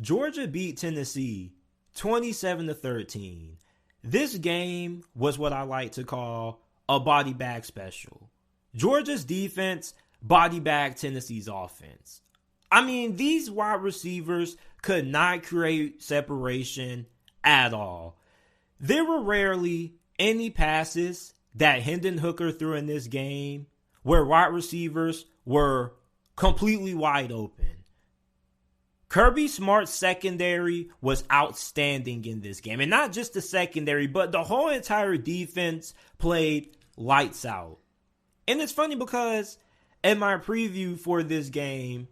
Georgia beat Tennessee 27-13. This game was what I like to call a body bag special. Georgia's defense body bagged Tennessee's offense. I mean, these wide receivers could not create separation at all. There were rarely any passes that Hendon Hooker threw in this game where wide receivers were completely wide open. Kirby Smarts' secondary was outstanding in this game. And not just the secondary, but the whole entire defense played lights out. And it's funny because in my preview for this game,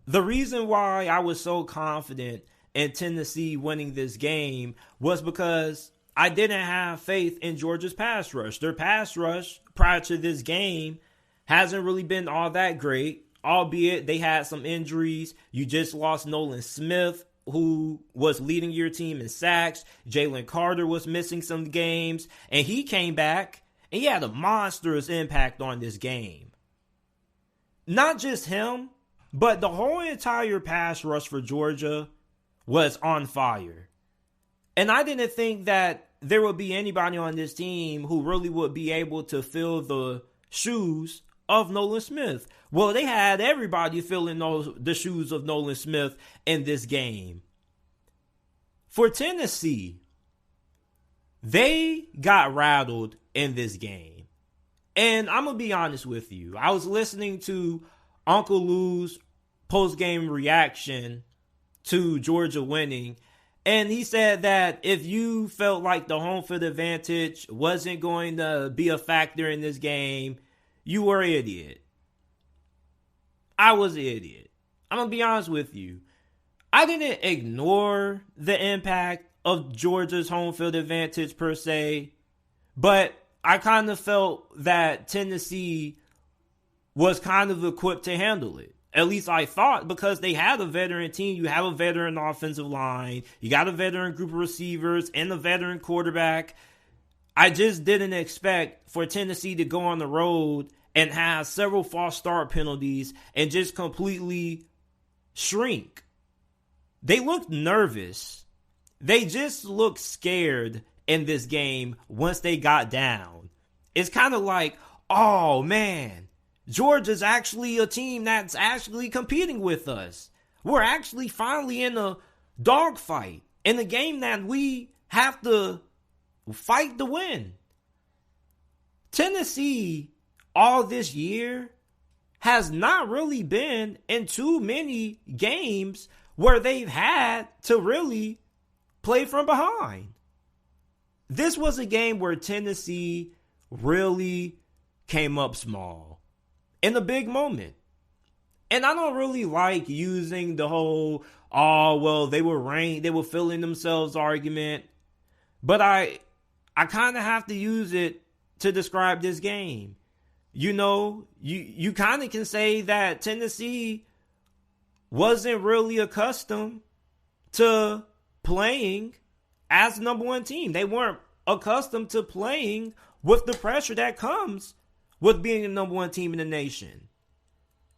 the reason why I was so confident in Tennessee winning this game was because I didn't have faith in Georgia's pass rush. Their pass rush prior to this game hasn't really been all that great. Albeit they had some injuries. You just lost Nolan Smith, who was leading your team in sacks. Jalen Carter was missing some games. And he came back and he had a monstrous impact on this game. Not just him, but the whole entire pass rush for Georgia was on fire. And I didn't think that there would be anybody on this team who really would be able to fill the shoes of Nolan Smith. Well, they had everybody filling the shoes of Nolan Smith in this game. For Tennessee, they got rattled in this game. And I'm going to be honest with you. I was listening to Uncle Lou's post-game reaction to Georgia winning. And he said that if you felt like the home field advantage wasn't going to be a factor in this game, you were an idiot. I was an idiot. I'm going to be honest with you. I didn't ignore the impact of Georgia's home field advantage per se, but I kind of felt that Tennessee was kind of equipped to handle it. At least I thought, because they had a veteran team. You have a veteran offensive line. You got a veteran group of receivers and a veteran quarterback. I just didn't expect for Tennessee to go on the road and have several false start penalties and just completely shrink. They looked nervous. They just looked scared in this game once they got down. It's kind of like, oh man, Georgia's actually a team that's actually competing with us. We're actually finally in a dogfight, in a game that we have to fight to win. Tennessee, all this year, has not really been in too many games where they've had to really play from behind. This was a game where Tennessee really came up small in a big moment. And I don't really like using the whole, oh, well, they were ranked, they were feeling themselves argument. But I kind of have to use it to describe this game. You know, you kind of can say that Tennessee wasn't really accustomed to playing as the number one team. They weren't accustomed to playing with the pressure that comes with being the number one team in the nation.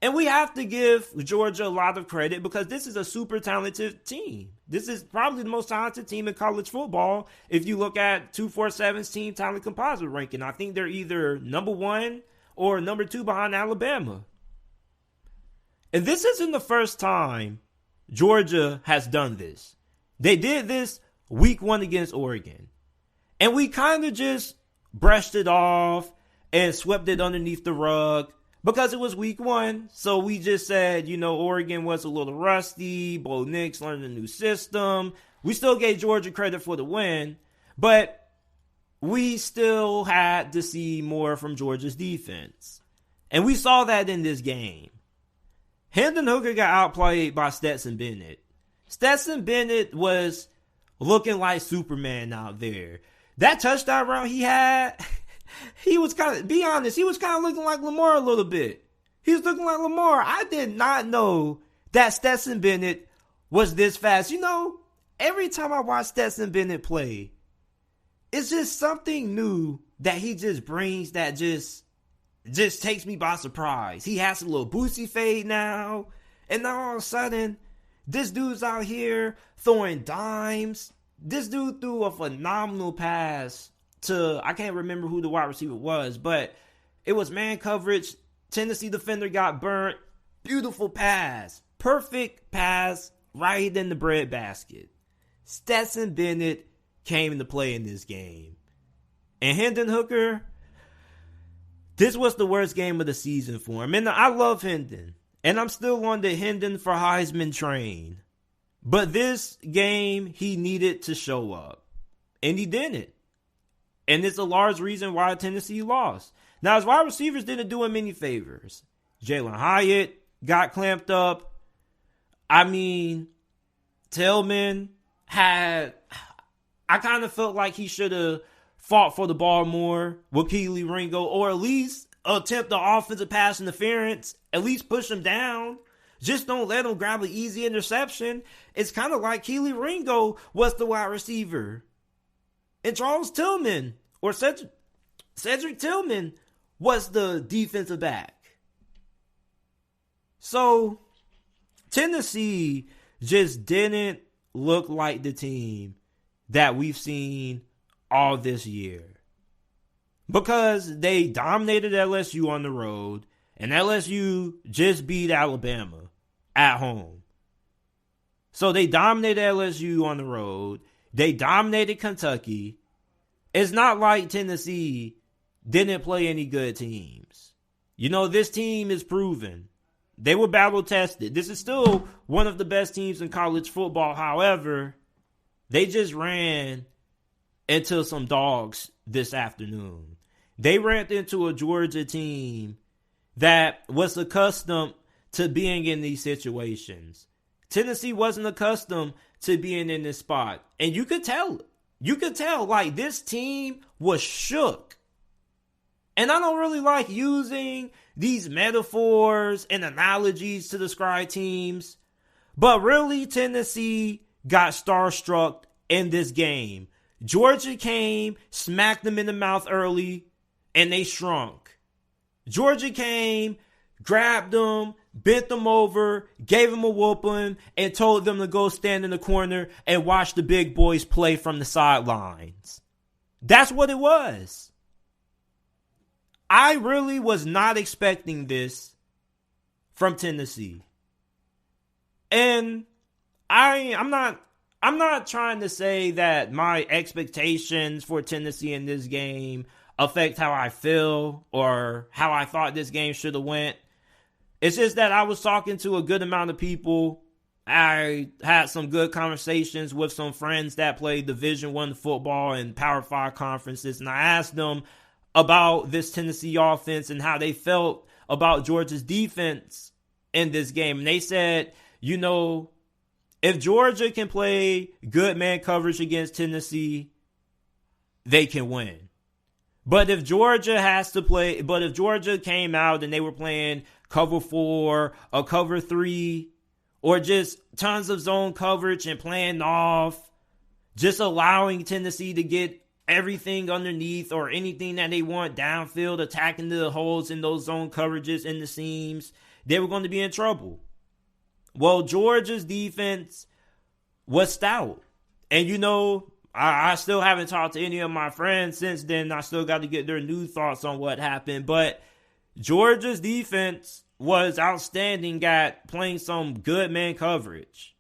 And we have to give Georgia a lot of credit because this is a super talented team. This is probably the most talented team in college football. If you look at 247's team talent composite ranking, I think they're either number one or number two behind Alabama. And this isn't the first time Georgia has done this. They did this week one against Oregon. And we kind of just brushed it off and swept it underneath the rug because it was week one. So we just said, you know, Oregon was a little rusty. Bo Nix learned a new system. We still gave Georgia credit for the win, but we still had to see more from Georgia's defense. And we saw that in this game. Hendon Hooker got outplayed by Stetson Bennett. Stetson Bennett was looking like Superman out there. That touchdown run he had, he was kind of, be honest, he was kind of looking like Lamar a little bit. He was looking like Lamar. I did not know that Stetson Bennett was this fast. You know, every time I watch Stetson Bennett play, it's just something new that he just brings that just takes me by surprise. He has a little boosty fade now, and now all of a sudden, This dude's out here throwing dimes. This dude threw a phenomenal pass to, I can't remember who the wide receiver was, but it was man coverage. Tennessee defender got burnt. Beautiful pass. Perfect pass right in the breadbasket. Stetson Bennett came into play in this game. And Hendon Hooker, this was the worst game of the season for him. And I love Hendon. And I'm still on the Hendon for Heisman train. But this game, he needed to show up. And he didn't. And it's a large reason why Tennessee lost. Now, his wide receivers didn't do him any favors. Jalen Hyatt got clamped up. I mean, Tillman had... I kind of felt like he should have fought for the ball more with Keely Ringo, or at least attempt the offensive pass interference. At least push him down. Just don't let him grab an easy interception. It's kind of like Keely Ringo was the wide receiver. And Charles Tillman, or Cedric Tillman, was the defensive back. So, Tennessee just didn't look like the team that we've seen all this year. Because they dominated LSU on the road, and LSU just beat Alabama at home. So they dominated LSU on the road. They dominated Kentucky. It's not like Tennessee didn't play any good teams. You know, this team is proven. They were battle tested. This is still one of the best teams in college football. However, they just ran into some dogs this afternoon. They ran into a Georgia team that was accustomed to being in these situations. Tennessee wasn't accustomed to being in this spot. And you could tell. You could tell, like, this team was shook. And I don't really like using these metaphors and analogies to describe teams. But really, Tennessee got starstruck in this game. Georgia came, smacked them in the mouth early, and they shrunk. Georgia came, grabbed them, bent them over, gave them a whooping, and told them to go stand in the corner and watch the big boys play from the sidelines. That's what it was. I really was not expecting this from Tennessee. And I'm not trying to say that my expectations for Tennessee in this game affect how I feel or how I thought this game should have went. It's just that I was talking to a good amount of people. I had some good conversations with some friends that play Division I football and Power 5 conferences, and I asked them about this Tennessee offense and how they felt about Georgia's defense in this game. And they said, you know, if Georgia can play good man coverage against Tennessee, they can win. But if Georgia came out and they were playing cover 4 or cover 3 or just tons of zone coverage and playing off, just allowing Tennessee to get everything underneath or anything that they want downfield, attacking the holes in those zone coverages in the seams, they were going to be in trouble. Well, Georgia's defense was stout. And, you know, I still haven't talked to any of my friends since then. I still got to get their new thoughts on what happened. But Georgia's defense was outstanding at playing some good man coverage.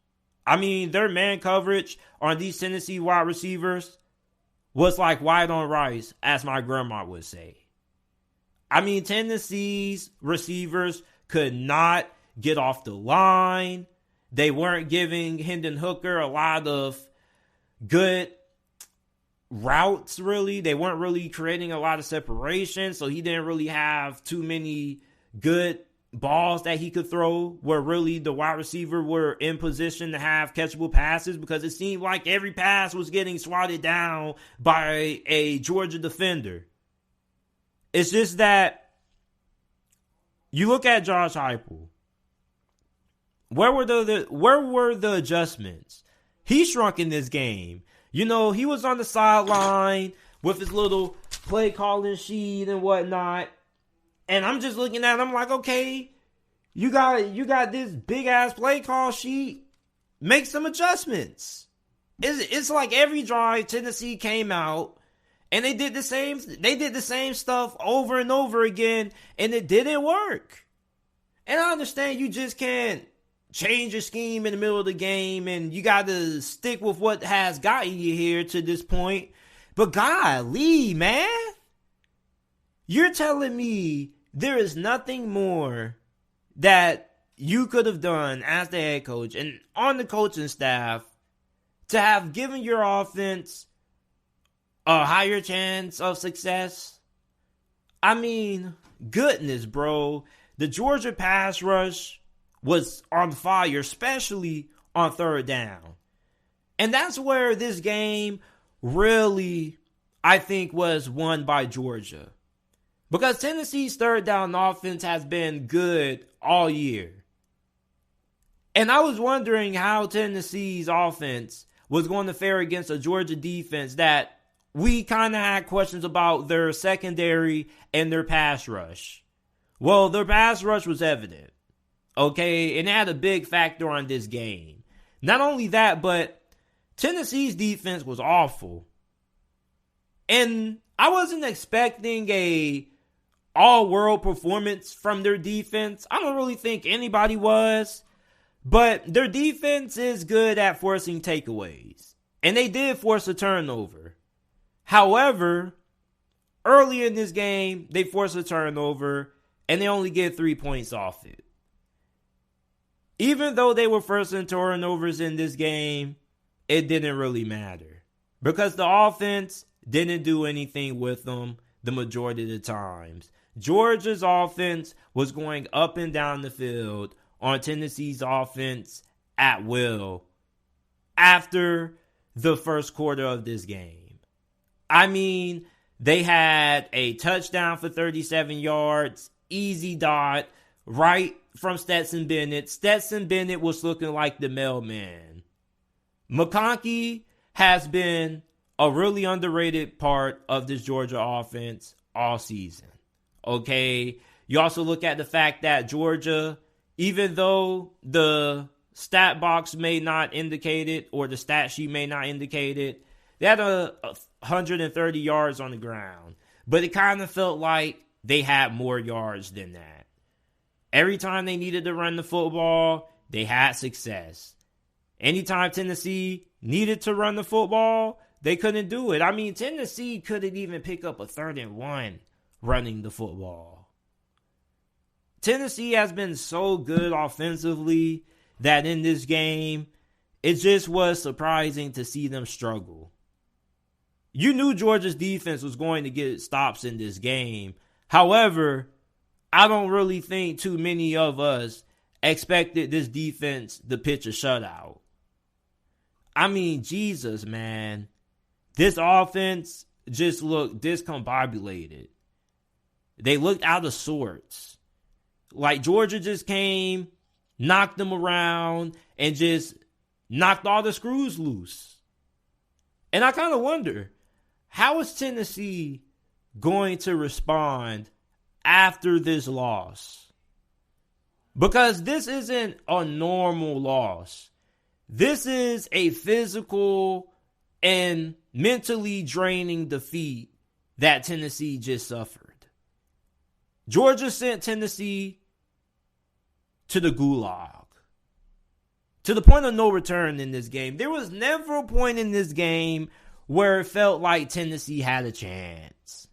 I mean, their man coverage on these Tennessee wide receivers was like white on rice, as my grandma would say. I mean, Tennessee's receivers could not get off the line. They weren't giving Hendon Hooker a lot of good routes, really. They weren't really creating a lot of separation, so he didn't really have too many good balls that he could throw where really the wide receiver were in position to have catchable passes, because it seemed like every pass was getting swatted down by a Georgia defender. It's just that you look at Josh Heupel. Where were the adjustments? He shrunk in this game. You know, he was on the sideline with his little play calling sheet and whatnot. And I'm just looking at him like, okay, you got this big ass play call sheet, make some adjustments. It's like every drive Tennessee came out and they did the same stuff over and over again, and it didn't work. And I understand you just can't change your scheme in the middle of the game, and you got to stick with what has gotten you here to this point. But golly, man, you're telling me there is nothing more that you could have done as the head coach and on the coaching staff to have given your offense a higher chance of success? I mean, goodness, bro. The Georgia pass rush was on fire, especially on third down. And that's where this game really, I think, was won by Georgia. Because Tennessee's third down offense has been good all year. And I was wondering how Tennessee's offense was going to fare against a Georgia defense that we kind of had questions about their secondary and their pass rush. Well, their pass rush was evident. Okay, and it had a big factor on this game. Not only that, but Tennessee's defense was awful. And I wasn't expecting a all-world performance from their defense. I don't really think anybody was. But their defense is good at forcing takeaways. And they did force a turnover. However, early in this game, they forced a turnover and they only get 3 points off it. Even though they were forcing turnovers in this game, it didn't really matter. Because the offense didn't do anything with them the majority of the times. Georgia's offense was going up and down the field on Tennessee's offense at will after the first quarter of this game. I mean, they had a touchdown for 37 yards, easy dot, right from Stetson Bennett. Stetson Bennett was looking like the mailman. McConkey has been a really underrated part of this Georgia offense all season. Okay, you also look at the fact that Georgia, even though the stat box may not indicate it, or the stat sheet may not indicate it, they had 130 yards on the ground. But it kind of felt like they had more yards than that. Every time they needed to run the football, they had success. Anytime Tennessee needed to run the football, they couldn't do it. I mean, Tennessee couldn't even pick up a 3rd and 1 running the football. Tennessee has been so good offensively that in this game, it just was surprising to see them struggle. You knew Georgia's defense was going to get stops in this game. However, I don't really think too many of us expected this defense to pitch a shutout. I mean, Jesus, man. This offense just looked discombobulated. They looked out of sorts. Like Georgia just came, knocked them around, and just knocked all the screws loose. And I kind of wonder, how is Tennessee going to respond after this loss? Because this isn't a normal loss. This is a physical and mentally draining defeat that Tennessee just suffered. Georgia sent Tennessee to the gulag, to the point of no return in this game. There was never a point in this game where it felt like Tennessee had a chance.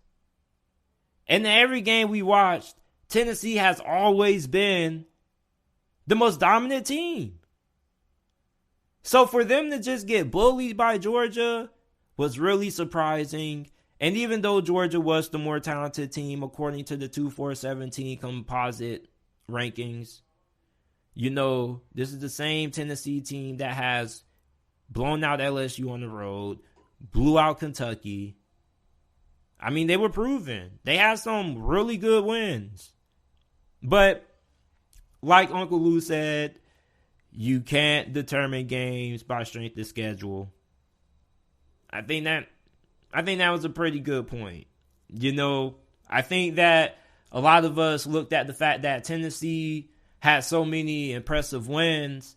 And in every game we watched, Tennessee has always been the most dominant team. So for them to just get bullied by Georgia was really surprising. And even though Georgia was the more talented team, according to the 2-4-17 composite rankings, you know, this is the same Tennessee team that has blown out LSU on the road, blew out Kentucky. I mean, they were proven. They had some really good wins. But like Uncle Lou said, you can't determine games by strength of schedule. I think that was a pretty good point. You know, I think that a lot of us looked at the fact that Tennessee had so many impressive wins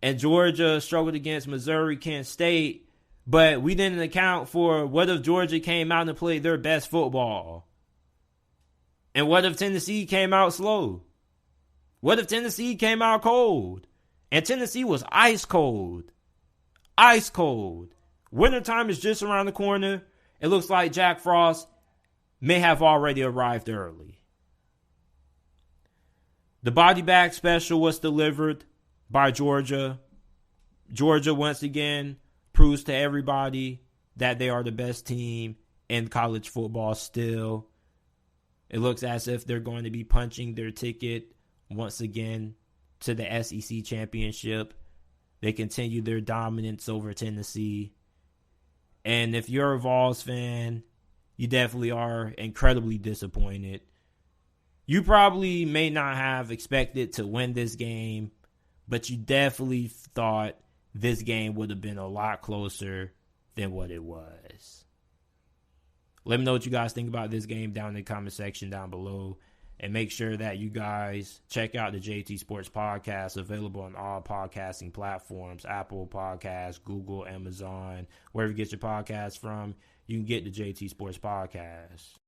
and Georgia struggled against Missouri, Kent State, but we didn't account for what if Georgia came out and played their best football? And what if Tennessee came out slow? What if Tennessee came out cold? And Tennessee was ice cold. Ice cold. Wintertime is just around the corner. It looks like Jack Frost may have already arrived early. The body bag special was delivered by Georgia. Georgia, once again, proves to everybody that they are the best team in college football still. It looks as if they're going to be punching their ticket once again to the SEC championship. They continue their dominance over Tennessee. And if you're a Vols fan, you definitely are incredibly disappointed. You probably may not have expected to win this game, but you definitely thought this game would have been a lot closer than what it was. Let me know what you guys think about this game down in the comment section down below. And make sure that you guys check out the JT Sports Podcast, available on all podcasting platforms, Apple Podcasts, Google, Amazon, wherever you get your podcasts from, you can get the JT Sports Podcast.